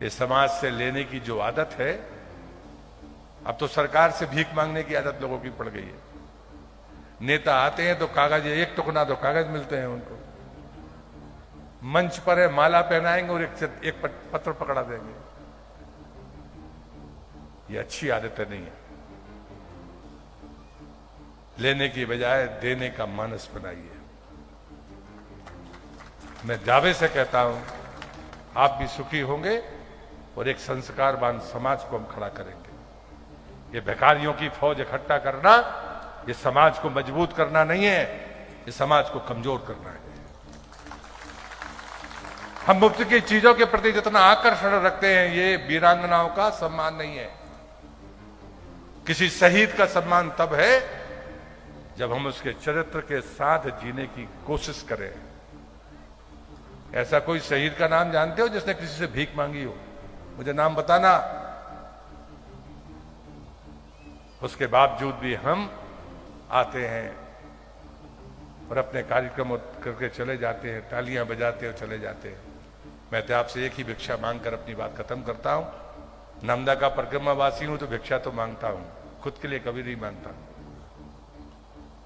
इस समाज से लेने की जो आदत है, अब तो सरकार से भीख मांगने की आदत लोगों की पड़ गई है। नेता आते हैं तो कागज, एक टुकड़ा दो कागज मिलते हैं उनको, मंच पर है माला पहनाएंगे और एक पत्र पकड़ा देंगे। ये अच्छी आदतें नहीं है। लेने की बजाय देने का मानस बनाइए। मैं दावे से कहता हूं, आप भी सुखी होंगे और एक संस्कारवान समाज को हम खड़ा करेंगे। ये भिखारियों की फौज इकट्ठा करना, ये समाज को मजबूत करना नहीं है, ये समाज को कमजोर करना है। हम मुफ्त की चीजों के प्रति जितना आकर्षण रखते हैं, ये वीरांगनाओं का सम्मान नहीं है। किसी शहीद का सम्मान तब है जब हम उसके चरित्र के साथ जीने की कोशिश करें। ऐसा कोई शहीद का नाम जानते हो जिसने किसी से भीख मांगी हो? मुझे नाम बताना। उसके बावजूद भी हम आते हैं और अपने कार्यक्रम करके चले जाते हैं, तालियां बजाते और चले जाते हैं। मैं तो आपसे एक ही भिक्षा मांगकर अपनी बात खत्म करता हूं। नर्मदा का परिक्रमावासी हूं तो भिक्षा तो मांगता हूं, खुद के लिए कभी नहीं मांगता।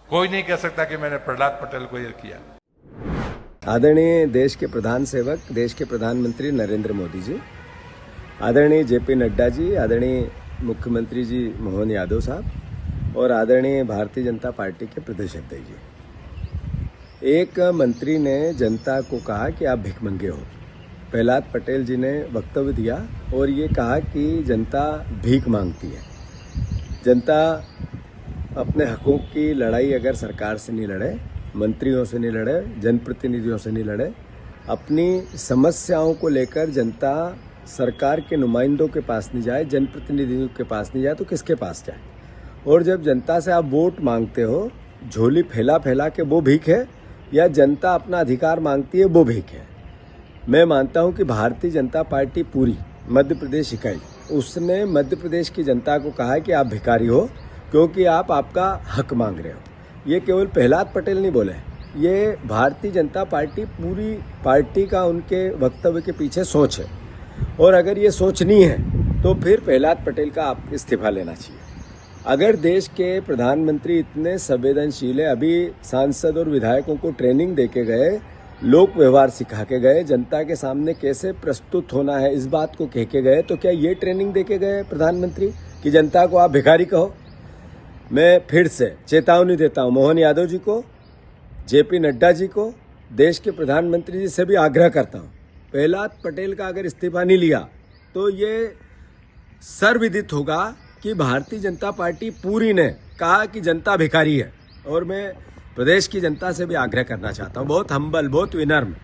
कोई नहीं कह सकता कि मैंने प्रहलाद पटेल को यह किया। आदरणीय देश के प्रधान सेवक, देश के प्रधानमंत्री नरेंद्र मोदी जी, आदरणीय जेपी नड्डा जी, आदरणीय मुख्यमंत्री जी मोहन यादव साहब और आदरणीय भारतीय जनता पार्टी के प्रदेश अध्यक्ष जी। एक मंत्री ने जनता को कहा कि आप भिखमंगे हो। प्रहलाद पटेल जी ने वक्तव्य दिया और ये कहा कि जनता भीख मांगती है। जनता अपने हकों की लड़ाई अगर सरकार से नहीं लड़े, मंत्रियों से नहीं लड़े, जनप्रतिनिधियों से नहीं लड़े, अपनी समस्याओं को लेकर जनता सरकार के नुमाइंदों के पास नहीं जाए, जनप्रतिनिधियों के पास नहीं जाए, तो किसके पास जाए? और जब जनता से आप वोट मांगते हो, झोली फैला फैला के वो भीख है या जनता अपना अधिकार मांगती है वो भीख है? मैं मानता हूं कि भारतीय जनता पार्टी पूरी मध्य प्रदेश इकाई, उसने मध्य प्रदेश की जनता को कहा कि आप भिखारी हो क्योंकि आप आपका हक मांग रहे हो। ये केवल प्रहलाद पटेल नहीं बोले, ये भारतीय जनता पार्टी पूरी पार्टी का उनके वक्तव्य के पीछे सोच है। और अगर ये सोच नहीं है तो फिर प्रहलाद पटेल का आप इस्तीफा लेना चाहिए। अगर देश के प्रधानमंत्री इतने संवेदनशील है, अभी सांसद और विधायकों को ट्रेनिंग देके गए, लोक व्यवहार सिखा के गए, जनता के सामने कैसे प्रस्तुत होना है इस बात को कह के गए, तो क्या ये ट्रेनिंग देके गए प्रधानमंत्री कि जनता को आप भिखारी कहो? मैं फिर से चेतावनी देता हूं मोहन यादव जी को, जेपी नड्डा जी को, देश के प्रधानमंत्री जी से भी आग्रह करता हूं, प्रहलाद पटेल का अगर इस्तीफा नहीं लिया तो ये सर्वविदित होगा कि भारतीय जनता पार्टी पूरी ने कहा कि जनता भिखारी है। और मैं प्रदेश की जनता से भी आग्रह करना चाहता हूं, बहुत हम्बल, बहुत विनम्र,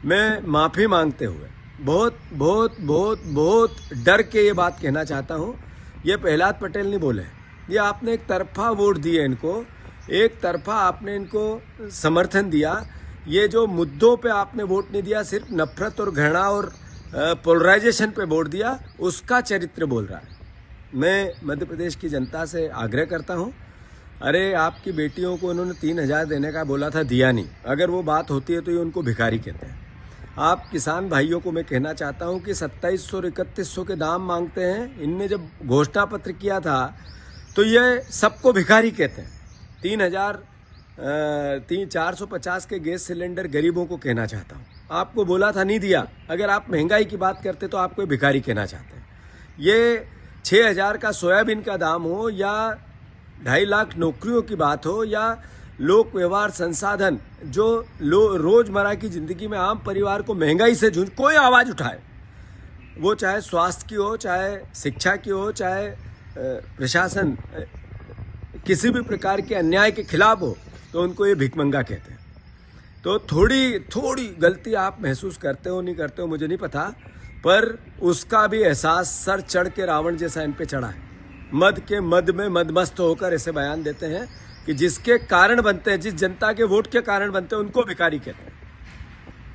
मैं माफी मांगते हुए बहुत बहुत बहुत बहुत डर के ये बात कहना चाहता हूं, ये प्रहलाद पटेल नहीं बोले, ये आपने एक तरफा वोट दिए इनको, एक तरफा आपने इनको समर्थन दिया। ये जो मुद्दों पे आपने वोट नहीं दिया, सिर्फ नफरत और घृणा और पोलराइजेशन पे वोट दिया, उसका चरित्र बोल रहा है। मैं मध्य प्रदेश की जनता से आग्रह करता हूं, अरे आपकी बेटियों को उन्होंने 3,000 देने का बोला था, दिया नहीं। अगर वो बात होती है तो ये उनको भिखारी कहते हैं। आप किसान भाइयों को मैं कहना चाहता हूं कि 2700 और 3100 के दाम मांगते हैं। इनने जब घोषणा पत्र किया था तो ये सबको भिखारी कहते हैं। 450 के गैस सिलेंडर गरीबों को कहना चाहता हूं, आपको बोला था, नहीं दिया। अगर आप महंगाई की बात करते तो आपको भिखारी कहना चाहते हैं। ये 6,000 का सोयाबीन का दाम हो या 2.5 लाख नौकरियों की बात हो या लोक व्यवहार संसाधन जो रोजमर्रा की जिंदगी में आम परिवार को महंगाई से जूझ, कोई आवाज उठाए, वो चाहे स्वास्थ्य की हो, चाहे शिक्षा की हो, चाहे प्रशासन किसी भी प्रकार के अन्याय के खिलाफ हो, तो उनको ये भिखमंगा कहते हैं। तो थोड़ी गलती आप महसूस करते हो, नहीं करते हो मुझे नहीं पता, पर उसका भी एहसास सर चढ़ के रावण जैसा इन पे चढ़ा है। मद के मद में मदमस्त होकर ऐसे बयान देते हैं कि जिसके कारण बनते हैं, जिस जनता के वोट के कारण बनते हैं, उनको भिखारी कहते हैं।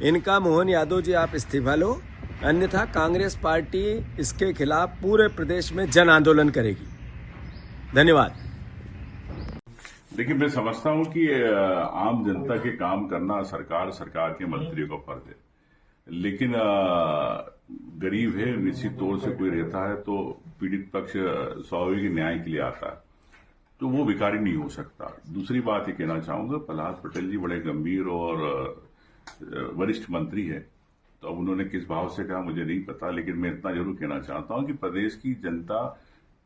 इनका मोहन यादव जी आप इस्तीफा लो, अन्यथा कांग्रेस पार्टी इसके खिलाफ पूरे प्रदेश में जन आंदोलन करेगी। धन्यवाद। देखिए, मैं समझता हूं कि आम जनता के काम करना सरकार के मंत्रियों का फर्ज है, लेकिन गरीब है, निश्चित तौर से कोई रहता है तो पीड़ित पक्ष स्वाभाविक न्याय के लिए आता है, तो वो भिखारी नहीं हो सकता। दूसरी बात ये कहना चाहूंगा, प्रहलाद पटेल जी बड़े गंभीर और वरिष्ठ मंत्री है, तो अब उन्होंने किस भाव से कहा मुझे नहीं पता, लेकिन मैं इतना जरूर कहना चाहता हूं कि प्रदेश की जनता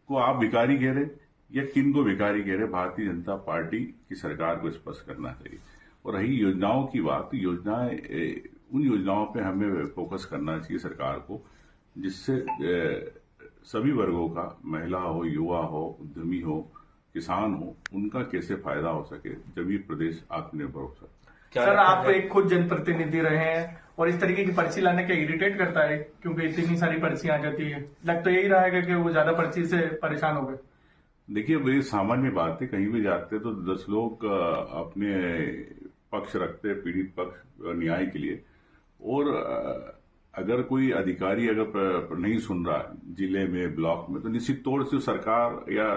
को आप भिखारी कह रहे या किन को भिखारी कह रहे, भारतीय जनता पार्टी की सरकार को स्पष्ट करना चाहिए। और रही योजनाओं की बात, योजनाएं, उन योजनाओं पे हमें फोकस करना चाहिए सरकार को, जिससे सभी वर्गों का, महिला हो, युवा हो, उद्यमी हो, किसान हो, उनका कैसे फायदा हो सके, जब ये प्रदेश आत्मनिर्भर हो सके। सर, आप एक खुद जनप्रतिनिधि रहे हैं और इस तरीके की पर्ची लाने के इरिटेट करता है, क्योंकि इतनी सारी पर्ची आ जाती है। लग तो यही रहा है कि वो ज्यादा पर्ची से परेशान हो गए। देखिए, ये सामान्य बात है, कहीं भी जाते तो 10 लोग अपने पक्ष रखते, पीड़ित पक्ष न्याय के लिए। और अगर कोई अधिकारी अगर नहीं सुन रहा जिले में, ब्लॉक में, तो निश्चित तौर से सरकार या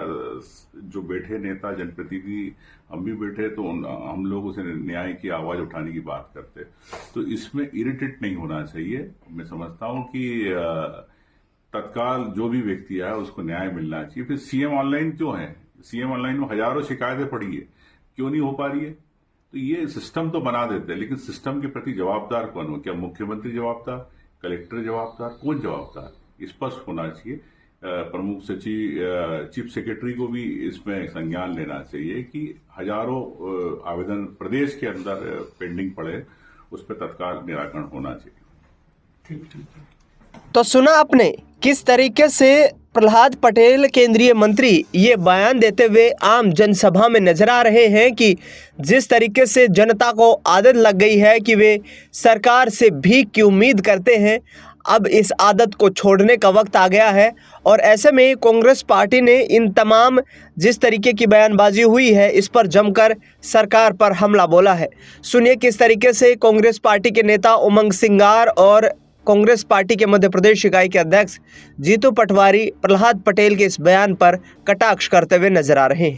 जो बैठे नेता, जनप्रतिनिधि, हम भी बैठे तो हम लोग उसे न्याय की आवाज उठाने की बात करते। तो इसमें इरिटेट नहीं होना चाहिए। मैं समझता हूं कि तत्काल जो भी व्यक्ति आया उसको न्याय मिलना चाहिए। फिर सीएम ऑनलाइन क्यों है? सीएम ऑनलाइन में हजारों शिकायतें पड़ी है, क्यों नहीं हो पा रही है? तो ये सिस्टम तो बना देते हैं, लेकिन सिस्टम के प्रति जवाबदार कौन हो? क्या मुख्यमंत्री जवाबदार, कलेक्टर जवाबदार, कौन जवाबदार? स्पष्ट होना चाहिए। प्रमुख सचिव, चीफ सेक्रेटरी को भी इसमें संज्ञान लेना चाहिए कि हजारों आवेदन प्रदेश के अंदर पेंडिंग पड़े, उस पर तत्काल निराकरण होना चाहिए। ठीक। तो सुना आपने किस तरीके से प्रहलाद पटेल केंद्रीय मंत्री ये बयान देते हुए आम जनसभा में नजर आ रहे हैं कि जिस तरीके से जनता को आदत लग गई है कि वे सरकार से भीख की उम्मीद करते हैं, अब इस आदत को छोड़ने का वक्त आ गया है। और ऐसे में कांग्रेस पार्टी ने इन तमाम जिस तरीके की बयानबाजी हुई है, इस पर जमकर सरकार पर हमला बोला है। सुनिए किस तरीके से कांग्रेस पार्टी के नेता उमंग सिंगार और कांग्रेस पार्टी के मध्य प्रदेश इकाई के अध्यक्ष जीतू पटवारी प्रहलाद पटेल के इस बयान पर कटाक्ष करते हुए नजर आ रहे हैं।